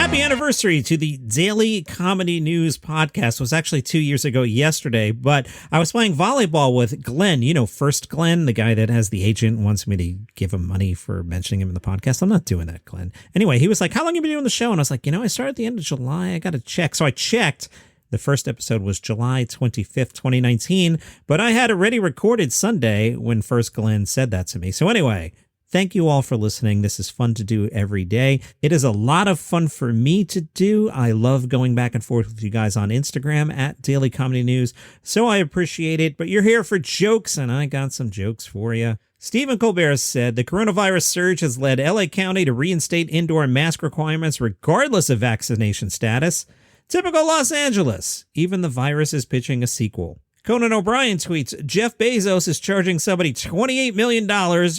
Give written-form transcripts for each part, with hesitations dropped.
Happy anniversary to the Daily Comedy News podcast. It was actually 2 years ago yesterday, but I was playing volleyball with Glenn. You know, First Glenn, the guy that has the agent, wants me to give him money for mentioning him in the podcast. I'm not doing that, Glenn. Anyway, he was like, how long have you been doing the show? And I was like, I started at the end of July. I got to check. So I checked. The first episode was July 25th, 2019, but I had already recorded Sunday when First Glenn said that to me. So anyway, thank you all for listening. This is fun to do every day. It is a lot of fun for me to do. I love going back and forth with you guys on Instagram at Daily Comedy News, so I appreciate it. But you're here for jokes, and I got some jokes for you. Stephen Colbert said the coronavirus surge has led LA County to reinstate indoor mask requirements regardless of vaccination status. Typical Los Angeles. Even the virus is pitching a sequel. Conan O'Brien tweets, Jeff Bezos is charging somebody $28 million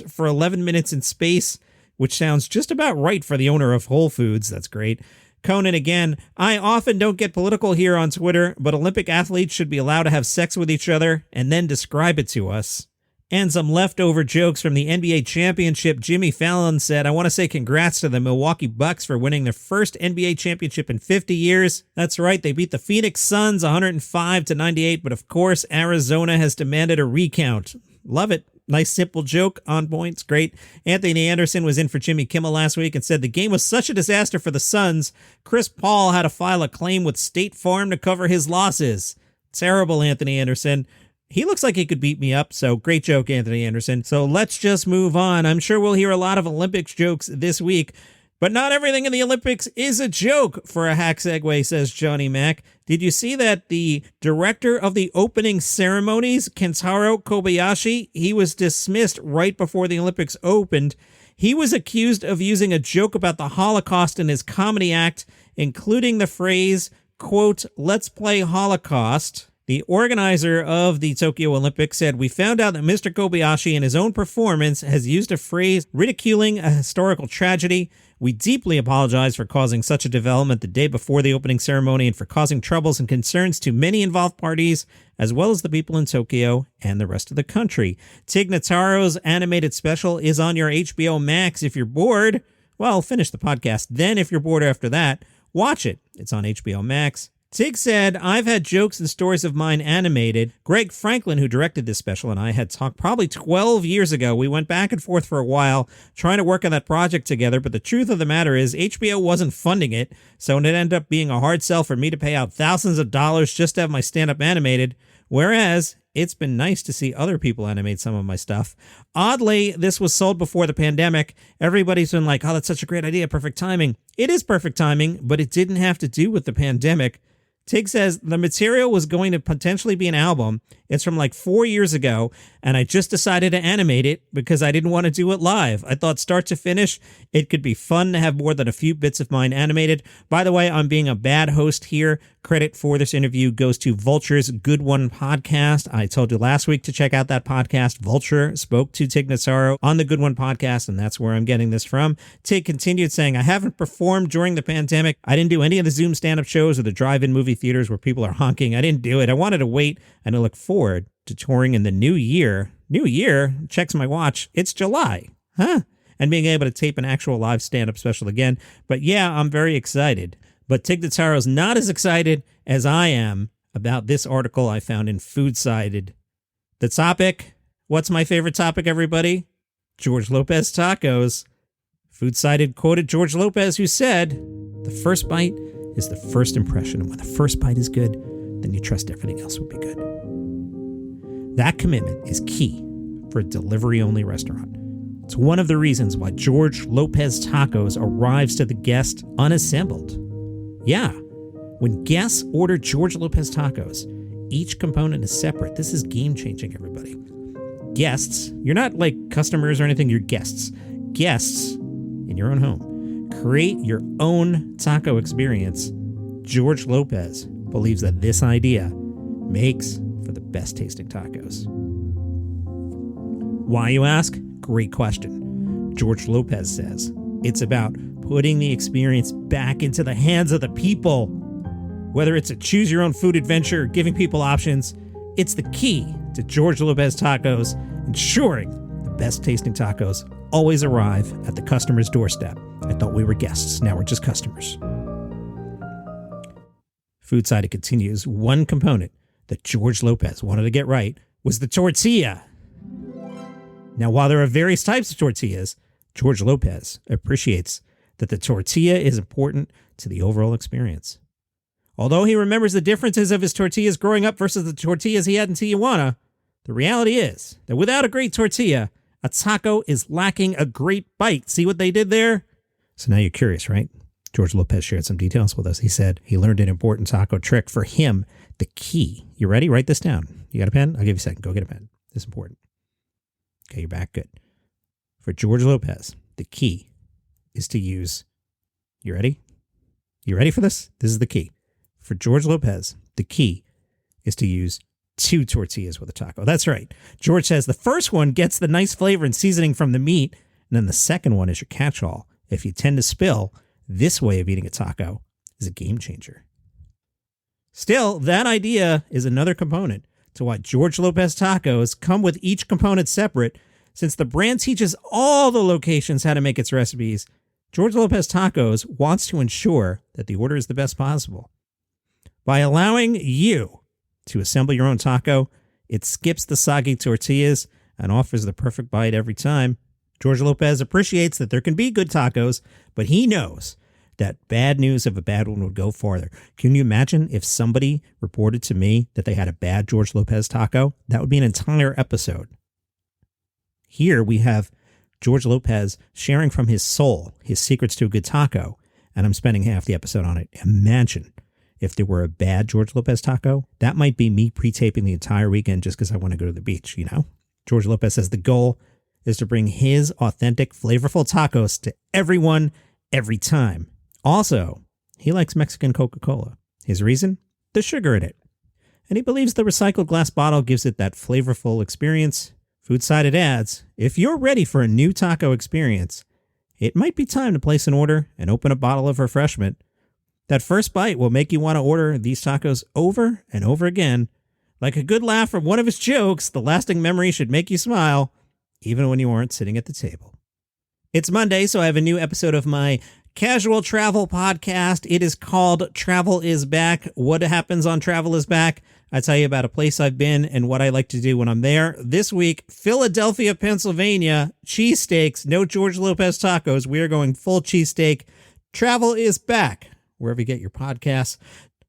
for 11 minutes in space, which sounds just about right for the owner of Whole Foods. That's great. Conan again, I often don't get political here on Twitter, but Olympic athletes should be allowed to have sex with each other and then describe it to us. And some leftover jokes from the NBA championship. Jimmy Fallon said, I want to say congrats to the Milwaukee Bucks for winning their first NBA championship in 50 years. That's right, they beat the Phoenix Suns 105-98, but of course, Arizona has demanded a recount. Love it. Nice, simple joke. On point. It's great. Anthony Anderson was in for Jimmy Kimmel last week and said the game was such a disaster for the Suns, Chris Paul had to file a claim with State Farm to cover his losses. Terrible, Anthony Anderson. He looks like he could beat me up, so great joke, Anthony Anderson. So let's just move on. I'm sure we'll hear a lot of Olympics jokes this week, but not everything in the Olympics is a joke for a hack segue, says Johnny Mac. Did you see that the director of the opening ceremonies, Kentaro Kobayashi, he was dismissed right before the Olympics opened. He was accused of using a joke about the Holocaust in his comedy act, including the phrase, quote, let's play Holocaust. The organizer of the Tokyo Olympics said, we found out that Mr. Kobayashi in his own performance has used a phrase ridiculing a historical tragedy. We deeply apologize for causing such a development the day before the opening ceremony and for causing troubles and concerns to many involved parties, as well as the people in Tokyo and the rest of the country. Tig Notaro's animated special is on your HBO Max. If you're bored, well, finish the podcast. Then if you're bored after that, watch it. It's on HBO Max. Tig said, I've had jokes and stories of mine animated. Greg Franklin, who directed this special, and I had talked probably 12 years ago. We went back and forth for a while trying to work on that project together, but the truth of the matter is HBO wasn't funding it, so it ended up being a hard sell for me to pay out thousands of dollars just to have my stand-up animated, whereas it's been nice to see other people animate some of my stuff. Oddly, this was sold before the pandemic. Everybody's been like, oh, that's such a great idea, perfect timing. It is perfect timing, but it didn't have to do with the pandemic. Tig says the material was going to potentially be an album. It's from like 4 years ago, and I just decided to animate it because I didn't want to do it live. I thought start to finish, it could be fun to have more than a few bits of mine animated. By the way, I'm being a bad host here. Credit for this interview goes to Vulture's Good One podcast. I told you last week to check out that podcast. Vulture spoke to Tig Notaro on the Good One podcast, and that's where I'm getting this from. Tig continued saying, I haven't performed during the pandemic. I didn't do any of the Zoom stand-up shows or the drive-in movie theaters where people are honking. I didn't do it. I wanted to wait and to look forward to touring in the new year. New year? Checks my watch. It's July. Huh? And being able to tape an actual live stand-up special again. But yeah, I'm very excited. But Tig Notaro's not as excited as I am about this article I found in Food-Sided. The topic, what's my favorite topic, everybody? George Lopez Tacos. Food-Sided quoted George Lopez, who said, the first bite is the first impression. And when the first bite is good, then you trust everything else will be good. That commitment is key for a delivery-only restaurant. It's one of the reasons why George Lopez Tacos arrives to the guest unassembled. Yeah, when guests order George Lopez Tacos, each component is separate. This is game-changing, everybody. Guests, you're not like customers or anything, you're guests. Guests in your own home. Create your own taco experience. George Lopez believes that this idea makes for the best tasting tacos. Why, you ask? Great question. George Lopez says it's about putting the experience back into the hands of the people. Whether it's a choose your own food adventure or giving people options, it's the key to George Lopez Tacos, ensuring the best tasting tacos always arrive at the customer's doorstep. I thought we were guests, now we're just customers. Food side, it continues. One component that George Lopez wanted to get right was the tortilla. Now, while there are various types of tortillas, George Lopez appreciates that the tortilla is important to the overall experience. Although he remembers the differences of his tortillas growing up versus the tortillas he had in Tijuana, the reality is that without a great tortilla, a taco is lacking a great bite. See what they did there? So now you're curious, right? George Lopez shared some details with us. He said he learned an important taco trick. For him, the key. You ready? Write this down. You got a pen? I'll give you a second. Go get a pen. This is important. Okay, you're back. Good. For George Lopez, the key is to use... You ready? You ready for this? This is the key. For George Lopez, the key is to use 2 tortillas with a taco. That's right. George says the first one gets the nice flavor and seasoning from the meat, and then the second one is your catch-all. If you tend to spill, this way of eating a taco is a game changer. Still, that idea is another component to why George Lopez Tacos come with each component separate. Since the brand teaches all the locations how to make its recipes, George Lopez Tacos wants to ensure that the order is the best possible. By allowing you to assemble your own taco, it skips the soggy tortillas and offers the perfect bite every time. George Lopez appreciates that there can be good tacos, but he knows that bad news of a bad one would go farther. Can you imagine if somebody reported to me that they had a bad George Lopez taco? That would be an entire episode. Here we have George Lopez sharing from his soul his secrets to a good taco, and I'm spending half the episode on it. Imagine if there were a bad George Lopez taco. That might be me pre-taping the entire weekend just because I want to go to the beach, you know? George Lopez says the goal is to bring his authentic, flavorful tacos to everyone, every time. Also, he likes Mexican Coca-Cola. His reason? The sugar in it. And he believes the recycled glass bottle gives it that flavorful experience. Food side, it adds, if you're ready for a new taco experience, it might be time to place an order and open a bottle of refreshment. That first bite will make you want to order these tacos over and over again. Like a good laugh from one of his jokes, the lasting memory should make you smile, even when you aren't sitting at the table. It's Monday, so I have a new episode of my casual travel podcast. It is called Travel is Back. What happens on Travel is Back? I tell you about a place I've been and what I like to do when I'm there. This week, Philadelphia, Pennsylvania, cheesesteaks, no George Lopez tacos. We are going full cheesesteak. Travel is Back, wherever you get your podcasts.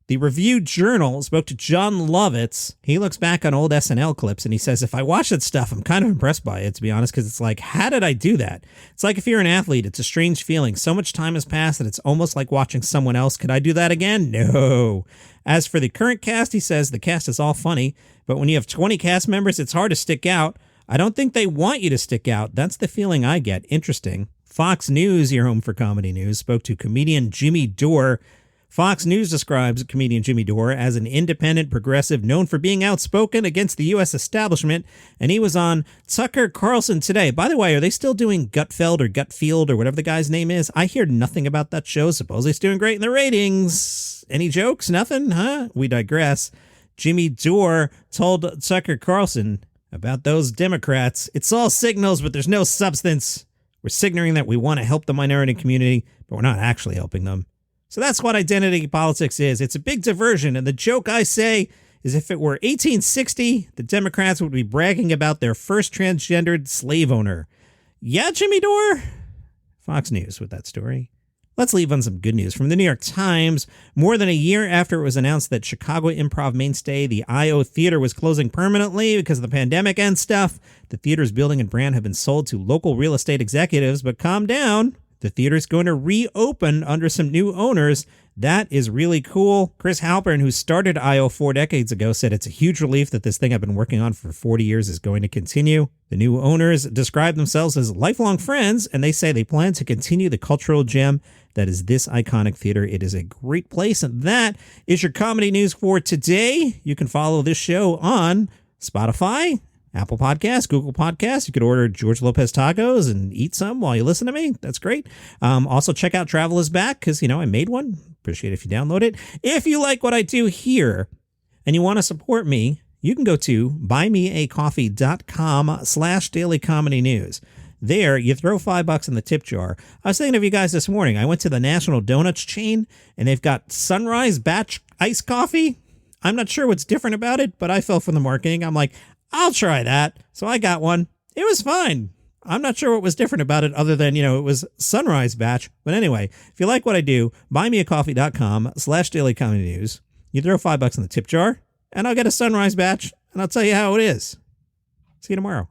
The Review Journal spoke to John Lovitz. He looks back on old SNL clips and he says, if I watch that stuff, I'm kind of impressed by it, to be honest, because it's like, how did I do that? It's like if you're an athlete, it's a strange feeling. So much time has passed that it's almost like watching someone else. Could I do that again? No. As for the current cast, he says the cast is all funny, but when you have 20 cast members, it's hard to stick out. I don't think they want you to stick out. That's the feeling I get. Interesting. Fox News, your home for comedy news, spoke to comedian Jimmy Dore. Fox News describes comedian Jimmy Dore as an independent progressive known for being outspoken against the U.S. establishment, and he was on Tucker Carlson today. By the way, are they still doing Gutfeld or Gutfield or whatever the guy's name is? I hear nothing about that show. Suppose it's doing great in the ratings. Any jokes? Nothing? Huh? We digress. Jimmy Dore told Tucker Carlson about those Democrats. It's all signals, but there's no substance. We're signaling that we want to help the minority community, but we're not actually helping them. So that's what identity politics is. It's a big diversion. And the joke I say is if it were 1860, the Democrats would be bragging about their first transgendered slave owner. Yeah, Jimmy Dore? Fox News with that story. Let's leave on some good news from the New York Times. More than a year after it was announced that Chicago improv mainstay, the I.O. Theater, was closing permanently because of the pandemic and stuff, the theater's building and brand have been sold to local real estate executives. But calm down. The theater's going to reopen under some new owners. That is really cool. Chris Halpern, who started I.O. 4 decades ago, said it's a huge relief that this thing I've been working on for 40 years is going to continue. The new owners describe themselves as lifelong friends, and they say they plan to continue the cultural gem that is this iconic theater. It is a great place, and that is your comedy news for today. You can follow this show on Spotify, Apple Podcasts, Google Podcasts. You could order George Lopez tacos and eat some while you listen to me. That's great. Also, check out Travel is Back because, I made one. Appreciate it if you download it. If you like what I do here and you want to support me, you can go to buymeacoffee.com/dailycomedynews. There, you throw $5 in the tip jar. I was thinking of you guys this morning. I went to the National Donuts chain, and they've got Sunrise Batch iced coffee. I'm not sure what's different about it, but I fell for the marketing. I'm like, I'll try that. So I got one. It was fine. I'm not sure what was different about it other than, it was Sunrise Batch. But anyway, if you like what I do, buymeacoffee.com/dailycomedynews. You throw $5 in the tip jar, and I'll get a Sunrise Batch, and I'll tell you how it is. See you tomorrow.